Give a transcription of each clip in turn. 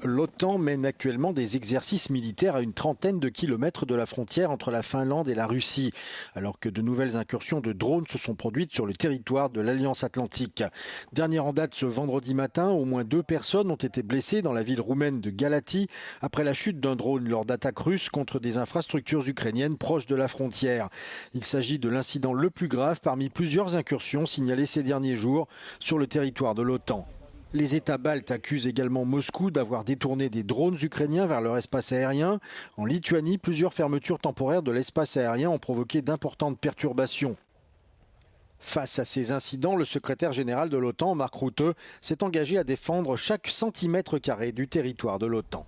L'OTAN mène actuellement des exercices militaires à une trentaine de kilomètres de la frontière entre la Finlande et la Russie, alors que de nouvelles incursions de drones se sont produites sur le territoire de l'Alliance Atlantique. Dernière en date ce vendredi matin, au moins 2 personnes ont été blessées dans la ville roumaine de Galați après la chute d'un drone lors d'attaques russes contre des infrastructures ukrainiennes proches de la frontière. Il s'agit de l'incident le plus grave parmi plusieurs incursions signalées ces derniers jours sur le territoire de l'OTAN. Les États baltes accusent également Moscou d'avoir détourné des drones ukrainiens vers leur espace aérien. En Lituanie, plusieurs fermetures temporaires de l'espace aérien ont provoqué d'importantes perturbations. Face à ces incidents, le secrétaire général de l'OTAN, Mark Rutte, s'est engagé à défendre chaque centimètre carré du territoire de l'OTAN.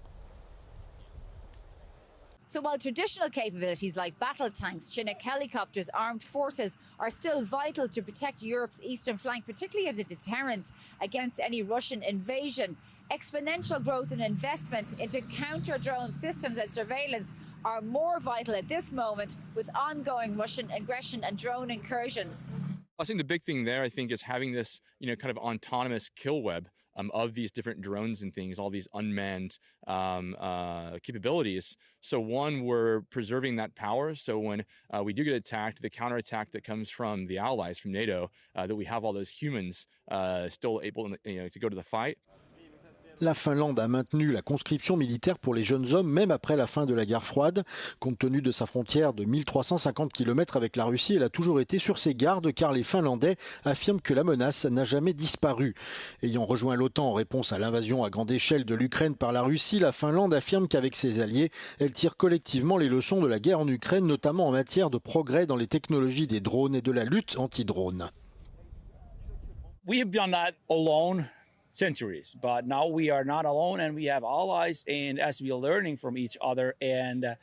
So while traditional capabilities like battle tanks, Chinook helicopters, armed forces are still vital to protect Europe's eastern flank, particularly as a deterrence against any Russian invasion, exponential growth and investment into counter-drone systems and surveillance are more vital at this moment with ongoing Russian aggression and drone incursions. I think the big thing there, is having this, kind of autonomous kill web of these different drones and things, all these unmanned capabilities. So one, we're preserving that power. So when we do get attacked, the counterattack that comes from the allies, from NATO, that we have all those humans still able to go to the fight. La Finlande a maintenu la conscription militaire pour les jeunes hommes même après la fin de la guerre froide. Compte tenu de sa frontière de 1350 km avec la Russie, elle a toujours été sur ses gardes car les Finlandais affirment que la menace n'a jamais disparu. Ayant rejoint l'OTAN en réponse à l'invasion à grande échelle de l'Ukraine par la Russie, la Finlande affirme qu'avec ses alliés, elle tire collectivement les leçons de la guerre en Ukraine, notamment en matière de progrès dans les technologies des drones et de la lutte anti-drone. We have done that alone. Centuries, but now we are not alone and we have allies, and as we are learning from each other and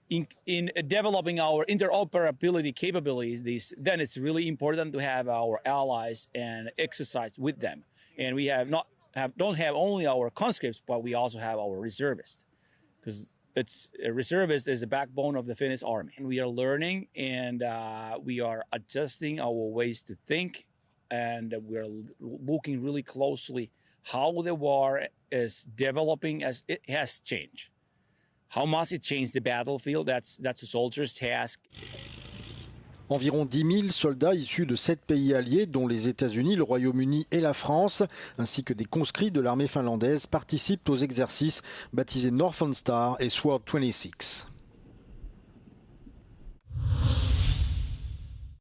in developing our interoperability capabilities, then it's really important to have our allies and exercise with them. And we don't have only our conscripts, but we also have our reservists, because reservists is the backbone of the Finnish army. And we are learning and we are adjusting our ways to think. And we're looking really closely how the war is developing as it has changed. How much it changed the battlefield, that's a soldier's task. Environ 10 000 soldats issus de 7 pays alliés, dont les États-Unis, le Royaume-Uni et la France, ainsi que des conscrits de l'armée finlandaise, participent aux exercices baptisés Northern Star et Sword 26.